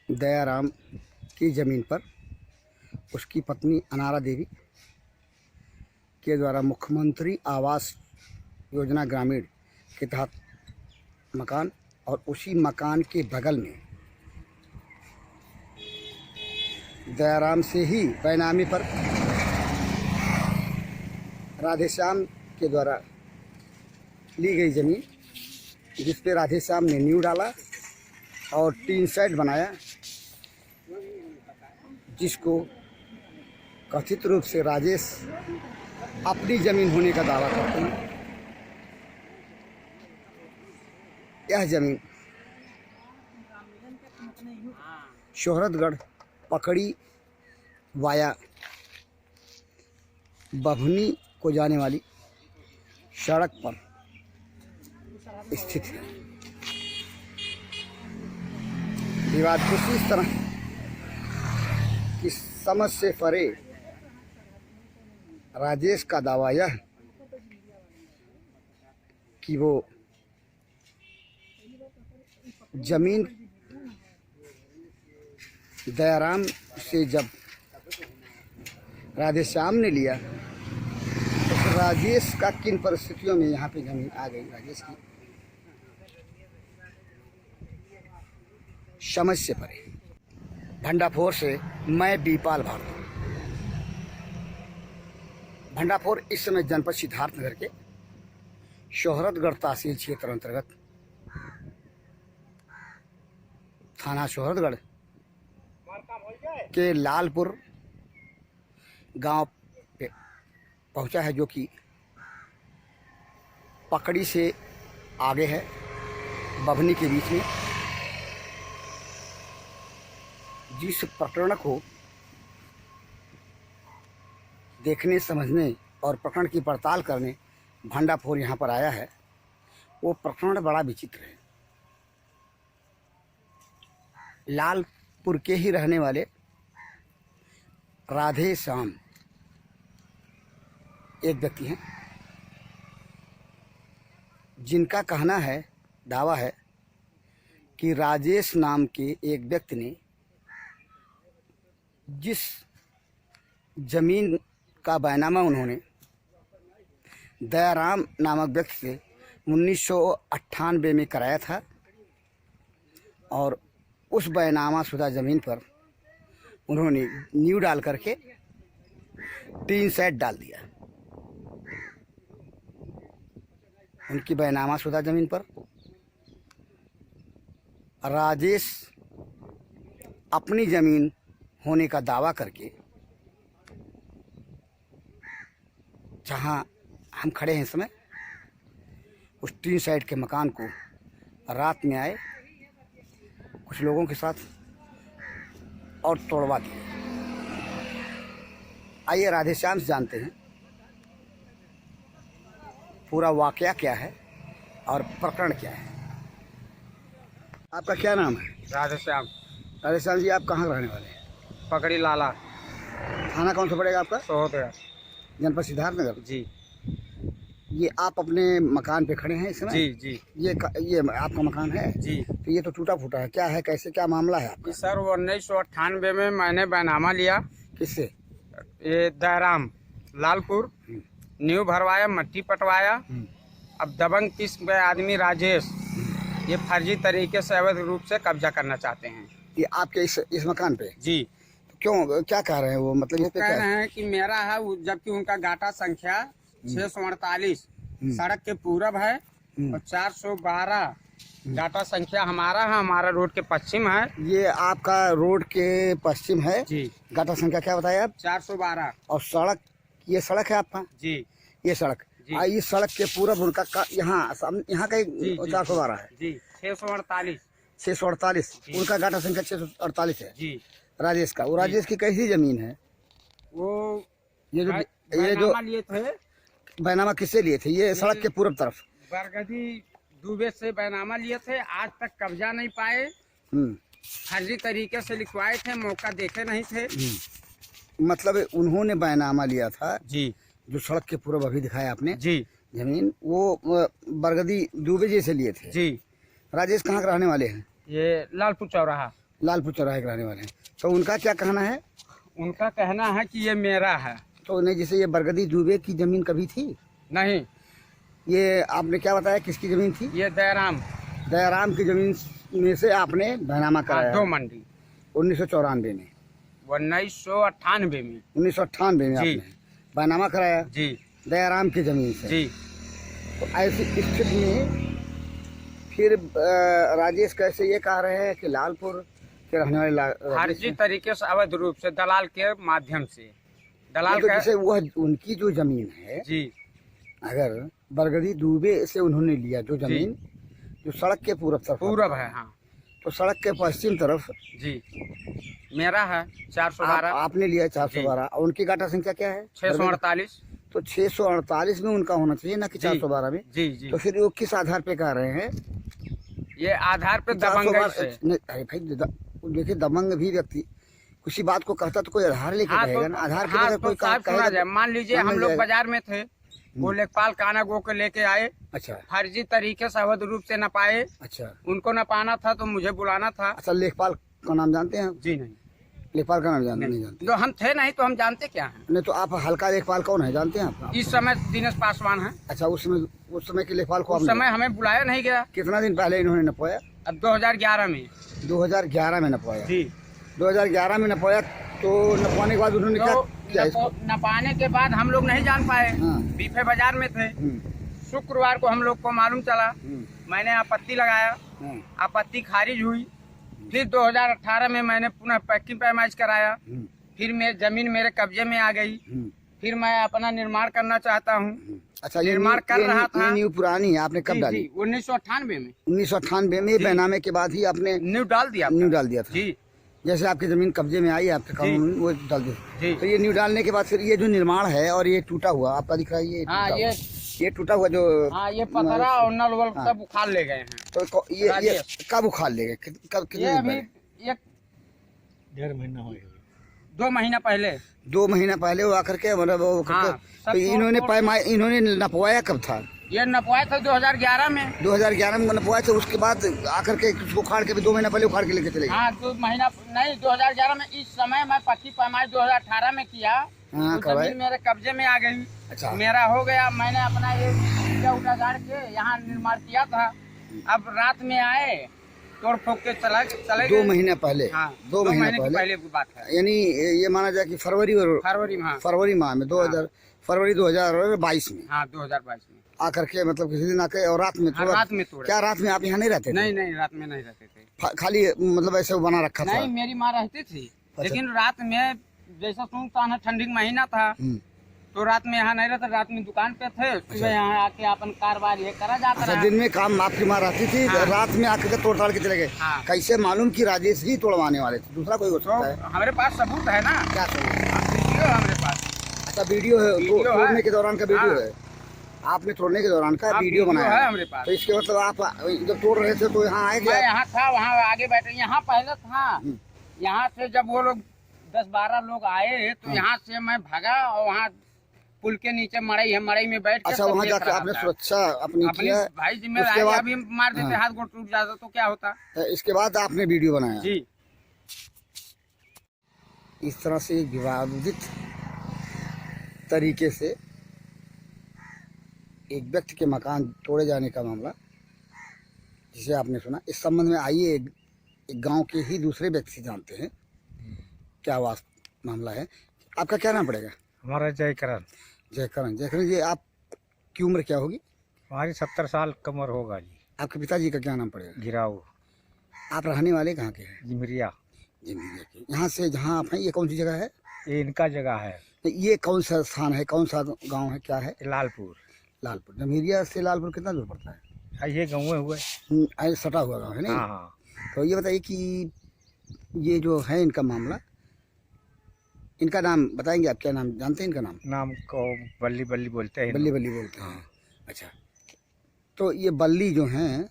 दयाराम की ज़मीन पर उसकी पत्नी अनारा देवी के द्वारा मुख्यमंत्री आवास योजना ग्रामीण के तहत मकान और उसी मकान के बगल में दयाराम से ही बैनामी पर राधेश्याम के द्वारा ली गई ज़मीन, जिस पे राधेश्याम ने नींव डाला और टीन शेड बनाया, जिसको कथित रूप से राजेश अपनी ज़मीन होने का दावा करते हैं। यह ज़मीन शोहरतगढ़ पकड़ी वाया बभनी को जाने वाली सड़क पर स्थित है। विवाद कुछ इस तरह की समझ से परे राजेश का दावा यह कि वो जमीन दयाराम से जब राधेश्याम ने लिया तो राजेश का किन परिस्थितियों में यहाँ पे जमीन आ गई, राजेश की समझ से परे। भंडाफोर से मैं बीपाल भारती। भंडाफोर इस समय जनपद सिद्धार्थनगर के शोहरतगढ़ तहसील क्षेत्र अंतर्गत थाना शोहरतगढ़ के लालपुर गांव पे पहुंचा है, जो कि पकड़ी से आगे है, बभनी के बीच में। जिस प्रकरण को देखने समझने और प्रकरण की पड़ताल करने भंडाफोर यहाँ पर आया है, वो प्रकरण बड़ा विचित्र है। लालपुर के ही रहने वाले राधेश्याम एक व्यक्ति हैं, जिनका कहना है, दावा है कि राजेश नाम के एक व्यक्ति ने जिस जमीन का बैनामा उन्होंने दयाराम नामक व्यक्ति से 1998 में कराया था, और उस बैनामा शुदा ज़मीन पर उन्होंने नींव डाल करके टीन शेड डाल दिया। उनकी बैनामा शुदा ज़मीन पर राजेश अपनी ज़मीन होने का दावा करके, जहाँ हम खड़े हैं इस समय, उस टीन शेड के मकान को रात में आए कुछ लोगों के साथ और तोड़वा दिए। आइए राधेश्याम से जानते हैं पूरा वाकया क्या है और प्रकरण क्या है। आपका क्या नाम है? राधेश्याम। राधेश्याम जी, आप कहाँ रहने वाले हैं? पकड़ी लाला। थाना कौन सा पड़ेगा आपका? शोहरतगढ़, जनपद सिद्धार्थनगर जी। ये आप अपने मकान पे खड़े हैं इस समय? जी जी। ये आपका मकान है? जी। तो ये तो टूटा फूटा है, क्या है, कैसे, क्या मामला है आपका? सर 1998 में मैंने बैनामा लिया। किससे? ये दयाराम, लालपुर। नींव भरवाया, मट्टी पटवाया। अब दबंग किस्म के आदमी राजेश ये फर्जी तरीके से अवैध रूप से कब्जा करना चाहते हैं। ये आपके इस मकान पे? जी। तो क्यों, क्या कह रहे हैं वो? मतलब वो इस पे कह क्या रहे हैं कि मेरा है, जबकि उनका गाटा संख्या 648 सड़क के पूरब है और 412 गाटा संख्या हमारा है, हमारा रोड के पश्चिम है। ये आपका रोड के पश्चिम है जी। गाटा संख्या क्या बताया आप? 412। और सड़क, ये सड़क है आपका? जी। ये सड़क, इस सड़क के पूरब उनका यहाँ का 412 है जी। 648 648 उनका गाटा संख्या 648 है जी। राजेश का। वो राजेश की कैसी जमीन है? वो ये जो लिए थे, बैनामा किससे लिए थे? ये सड़क के पूरब तरफ बरगदी दुबे से बैनामा लिए थे, आज तक कब्जा नहीं पाए। फर्जी तरीके से लिखवाए थे, मौका देखे नहीं थे। मतलब उन्होंने बैनामा लिया था जी, जो सड़क के पूरब अभी दिखाया आपने जी, जमीन, वो बरगदी दुबे जी से लिए थे। जी। राजेश कहाँ के रहने वाले हैं? ये लालपुर चौराहा। लालपुर चौराहे के रहने वाले हैं। तो उनका क्या कहना है? उनका कहना है कि ये मेरा है। तो नहीं, जैसे ये बरगदी दुबे की जमीन कभी थी? नहीं, ये आपने क्या बताया किसकी जमीन थी? ये दयाराम दयाराम की जमीन में से आपने बैनामा कराया? 2 मंडी 1994 में, 1998 में। 1998 में जी। आपने बैनामा कराया जी दयाराम की जमीन से। जी। तो ऐसी स्थिति में फिर राजेश कैसे ये कह रहे हैं कि लालपुर के रहने वाले राजेश फर्जी तरीके से अवैध रूप से दलाल के माध्यम से दलाल तो का। जैसे वह उनकी जो जमीन है, जी अगर बरगदी दुबे से उन्होंने लिया जो जमीन जो सड़क के पूरब है। हाँ तो सड़क के पश्चिम तरफ जी मेरा है 412। आपने लिया 412 और उनकी गाटा संख्या क्या है? 648। तो 648 में उनका होना चाहिए ना कि 412 में। जी जी। तो फिर वो किस आधार पे कह रहे हैं? ये आधार पे दबंगई से। नहीं, अरे भाई देखिए, दबंग भी व्यक्ति किसी बात को कहता तो कोई आधार लेके हाँ, कहेगा ना। आधार के हाँ, बगैर तो कोई साहब सुना जाए, मान लीजिए हम लोग बाजार में थे, वो लेखपाल काना गो के लेके आए, अच्छा फर्जी तरीके से अवैध रूप से न पाए, अच्छा उनको न पाना था तो मुझे बुलाना था। अच्छा, लेखपाल का नाम जानते हैं? जी नहीं, लेखपाल का नाम नहीं जानते? तो हम थे नहीं तो हम जानते क्या हैं। नहीं, तो आप हल्का लेखपाल कौन है जानते हैं आप? इस समय दिनेश पासवान है। अच्छा, उस समय के लेखपाल को उस समय हमें बुलाया नहीं गया। कितना दिन पहले इन्होंने नपवाया? अब 2011 में। 2011 में नपवाया? जी। 2011 में नपवाया। तो नपवाने के बाद उन्होंने क्या किया इसको? नपाने के बाद हम लोग नहीं जान पाए, हाँ। बीफे बाजार में थे। शुक्रवार को हम लोग को मालूम चला, मैंने आपत्ति लगाया, आपत्ति खारिज हुई। फिर 2018 में मैंने पुनः पैकिंग पैमाइश कराया, फिर जमीन मेरे कब्जे में आ गई। फिर मैं अपना निर्माण करना चाहता हूँ। अच्छा, निर्माण कर रहा था। न्यू पुरानी है, आपने कब डाली? 1998 में। 1998 में बैनामे के बाद ही आपने न्यू डाल दिया। न्यू डाल दिया था? जी। जैसे आपकी जमीन कब्जे में आई आपके कानून वो डाल दी। जी। तो ये न्यू डालने के बाद फिर ये जो निर्माण है और ये टूटा हुआ आपका दिख रहा है, हाँ, ये टूटा हुआ जो ये पतरा और नल वल सब उखाड़ ले गए हैं। तो ये कब उखाड़ ले गए? कब कितने ये दिन अभी पहले? 1.5 महीना हो गया। 2 महीना पहले। 2 महीना पहले वो आकर के मतलब वो हाँ, तो इन्होंने नपवाया कब था? ये नपवाया था 2011 में। 2011 में नपवाया था, उसके बाद आकर के उसको उखाड़ के भी 2 महीना पहले उखाड़ के लेके चले गए। हाँ, 2 महीना नहीं, 2011 में। इस समय मैं पक्की पैमाइश 2018 में किया। हाँ, तो जमीन मेरे कब्जे में आ गई। अच्छा। मेरा हो गया, मैंने अपना ये उठा गाड़ के यहाँ निर्माण किया था। अब रात में आए, तोड़ फोड़ के चले 2 महीना पहले। हाँ, 2 महीने पहले की बात है। यानी ये माना जाए कि फरवरी माह में 2000 फरवरी 2022 में। हाँ, 2022 में आकर के मतलब किसी दिन आके और रात में रात में तोड़े। क्या रात में आप यहाँ नहीं रहते थे? नहीं, रात में नहीं रहते थे। खाली मतलब ऐसे बना रखा था? नहीं, मेरी माँ रहती थी। लेकिन रात में जैसा सुनसान है, ठंडी का महीना था, तो रात में यहाँ नहीं रहते। रात में दुकान पे थे, सुबह यहाँ आके अपन कारोबार ये करा जाता था। दिन में काम आपकी माँ रहती थी, रात में आकर के तोड़ ताड़ के चले गए। कैसे मालूम कि राजेश ही तोड़वाने वाले थे, दूसरा कोई हो सकता है? हमारे पास सबूत है ना। क्या सबूत? वीडियो है हमारे पास। अच्छा, वीडियो है? तोड़ने के दौरान का वीडियो है? आपने तोड़ने के दौरान का वीडियो बनाया है हमारे पास। तो इसके मतलब आप जब तोड़ रहे थे तो यहाँ आए? मैं यहाँ था, वहाँ आगे बैठे। यहाँ पहले था, यहाँ से जब वो लोग 10-12 लोग आए तो यहाँ से मैं भागा और वहाँ पुल के नीचे मड़ई है, मड़ई में बैठ के। अच्छा, वहाँ जाके आपने सुरक्षा अपनी किया? भाई जिम्मेदारी, अभी मार देते, हाथ गोड़ टूट जाता तो क्या होता। इसके बाद आपने वीडियो बनाया? जी। इस तरह से एक विवादित तरीके से एक व्यक्ति के मकान तोड़े जाने का मामला जिसे आपने सुना, इस संबंध में आइए एक गांव के ही दूसरे व्यक्ति से जानते हैं क्या मामला है। आपका क्या नाम पड़ेगा? हमारा जयकरण जी, आपकी उम्र क्या होगी? हमारी 70 साल की उम्र होगा जी। आपके पिताजी का क्या नाम पड़ेगा? गिराऊ। आप रहने वाले कहाँ के हैं? जिमरिया के। यहाँ से जहाँ आप हैं ये कौन सी जगह है? ये इनका जगह है। ये कौन सा स्थान है, कौन सा गाँव है, क्या है? लालपुर। जमीरिया से लालपुर कितना दूर पड़ता है? ये गाँव हुए सटा हुआ गाँव है नहीं? हाँ। तो ये बताइए कि ये जो है इनका मामला, इनका नाम बताएंगे आप? क्या नाम जानते हैं इनका नाम को बल्ली बल्ली बोलते हैं। बल्ली बोलते हैं। अच्छा, तो ये बल्ली जो हैं,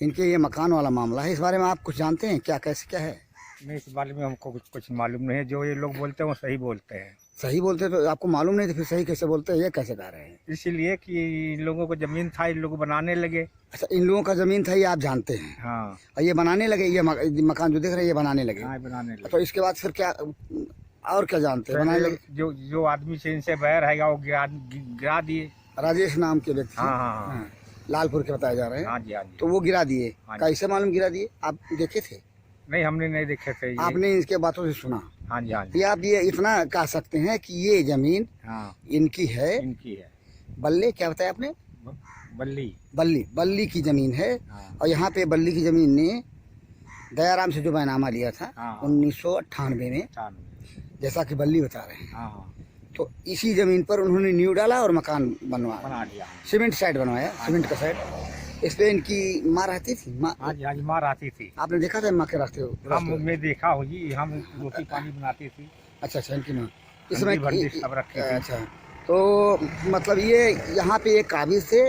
इनके ये मकान वाला मामला है, इस बारे में आप कुछ जानते हैं क्या, कैसे क्या है? नहीं, इस बारे में हमको कुछ मालूम नहीं है। जो ये लोग बोलते हैं वो सही बोलते हैं। सही बोलते तो आपको मालूम नहीं, तो फिर सही कैसे बोलते हैं, ये कैसे कह रहे हैं? इसीलिए कि इन लोगों को जमीन था, इन लोग बनाने लगे। अच्छा, इन लोगों का ज़मीन था, ये आप जानते हैं, हाँ और ये बनाने लगे, ये मकान जो देख रहे हैं ये बनाने लगे। हाँ, बनाने लगे। तो इसके बाद फिर क्या और क्या जानते हैं? बनाने लगे। जो जो आदमी से इनसे बैर है वो गिरा दिए। राजेश नाम के व्यक्ति, हाँ हाँ हाँ हाँ, लालपुर के बताए जा रहे हैं। हाँ जी हाँ जी। तो वो गिरा दिए, हाँ जी। कैसे मालूम गिरा दिए? आप देखे थे? नहीं, हमने नहीं देखे थे ये। आपने इसके बातों से सुना? हाँ जी हाँ जी। या आप ये इतना कह सकते हैं कि ये जमीन हाँ, इनकी है? इनकी है। बल्ले क्या बताया आपने? बल्ली। बल्ली की जमीन है। हाँ और यहाँ पे बल्ली की जमीन ने दयाराम से जो बैनामा लिया था हाँ। 1998 में, 98। जैसा कि बल्ली बता रहे हैं, हाँ हाँ, तो इसी जमीन पर उन्होंने नींव डाला और मकान बनवाया, बना दिया। सीमेंट साइड बनवाया, सीमेंट का साइड। इस पे इनकी माँ रहती थी। माँ, हाँ जी हाँ जी, माँ रहती थी। आपने देखा था माँ के रास्ते मैं देखा हूँ जी, हम रोटी पानी बनाती थी। अच्छा अच्छा, इनकी माँ ठंडी भरती सब रखी थी। अच्छा, तो मतलब ये यहाँ पे एक काबिज थे,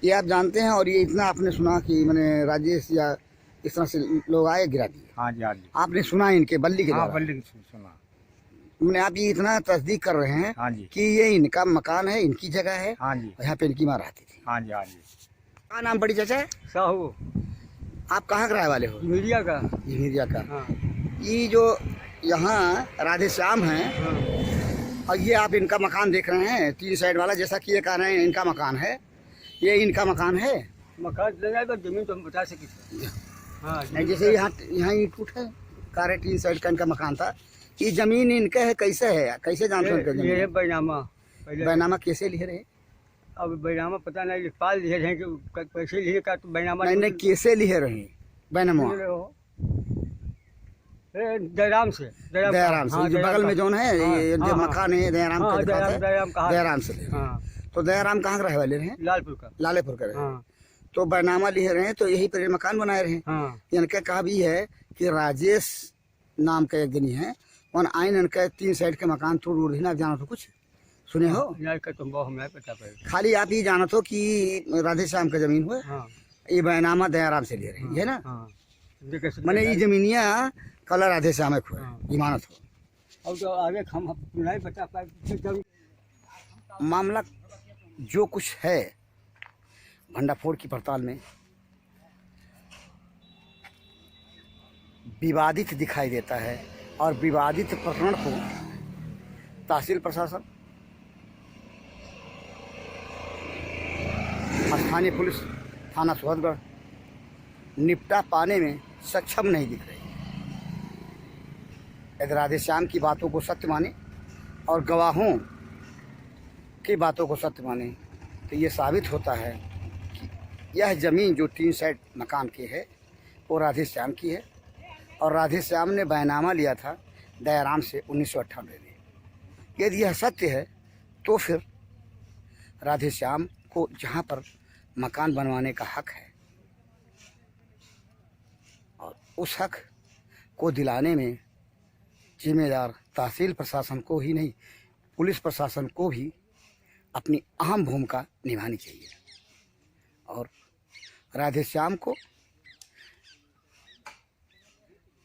ये आप जानते हैं। और ये इतना आपने सुना कि मैंने राजेश या इस तरह से लोग आए गिरा दिए, हाँ जी हाँ जी। आपने सुना इनके बल्ली के हाँ, द्वारा? बल्ली सुना। मैंने आप ये इतना तस्दीक कर रहे हैं हाँ जी कि ये इनका मकान है, इनकी जगह है, हाँ जी यहाँ पे इनकी माँ रहती थी। हाँ जी हाँ जी। क्या नाम पड़ी चाचा? साहू आप कहाँ के रहने वाले हो? मीडिया का। झिमिरिया का। हाँ ये जो यहाँ राधे श्याम हैं, हाँ और ये आप इनका मकान देख रहे हैं 3 साइड वाला, जैसा कि ये कह रहे हैं इनका मकान है, ये इनका मकान है? मकान लगा तो जमीन तो हम बता सके। हाँ नहीं, जैसे यहाँ यहाँ ईंट है, कह रहे 3 साइड का इनका मकान था, ये जमीन इनका है, कैसे है, कैसे जानते हो इनका ये है जमीन? बैनामा पहले। बैनामा कैसे लिए रहे? अब बैनामा पता नहीं पाल लिए हैं कि कैसे लिए का, तो बैनामा नहीं नहीं, कैसे लिए रहे बैनामा? दयाराम से। दयाराम से, हाँ, जो बगल में जोन है, हाँ, ये जो हाँ, मकान है दयाराम का हाँ, दिखाता है, दयाराम कहा। दयाराम से ले रहे हैं। हाँ तो दयाराम कहाँ के रहे वाले रहे? लालपुर का। लालेपुर के रहे। हाँ तो बैनामा लिए रहे हैं, तो यही पर ये मकान बनाए रहे हैं। हाँ इनका कहा भी है कि राजेश नाम का एक जनी है, और आइन इनका 3 साइड के मकान तोड़ उड़ ना जाना, तो कुछ सुने हो? नहीं का तुम बहुत हमें पता पड़ेगा। खाली आप ये जाना तो कि राधे श्याम का जमीन हुआ, हाँ ये बैनामा दयाराम से ले रहे हैं, है ना? हाँ देखे से मैंने ये जमीनिया कल राधे श्याम को हाँ। इमानत हो। अब तो आगे हम नहीं बता पाए। मामला जो कुछ है भंडाफोड़ की पड़ताल में विवादित दिखाई देता है, और विवादित प्रकरण को तहसील प्रशासन, स्थानीय पुलिस थाना सोहतगढ़ निपटा पाने में सक्षम नहीं दिख रही। यदि राधे श्याम की बातों को सत्य माने और गवाहों की बातों को सत्य माने, तो ये साबित होता है कि यह ज़मीन जो 3 साइड मकान की है वो राधे श्याम की है, और राधे श्याम ने बैनामा लिया था दयाराम से 1998 में। यदि यह सत्य है तो फिर राधे श्याम को जहाँ पर मकान बनवाने का हक है, और उस हक को दिलाने में जिम्मेदार तहसील प्रशासन को ही नहीं, पुलिस प्रशासन को भी अपनी अहम भूमिका निभानी चाहिए, और राधे श्याम को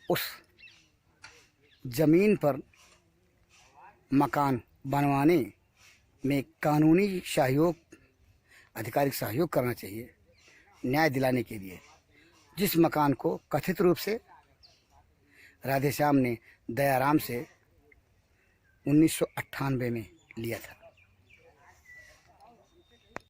उस ज़मीन पर मकान बनवाने में कानूनी सहयोग, आधिकारिक सहयोग करना चाहिए न्याय दिलाने के लिए, जिस मकान को कथित रूप से राधे श्याम ने दयाराम से 1998 में लिया था।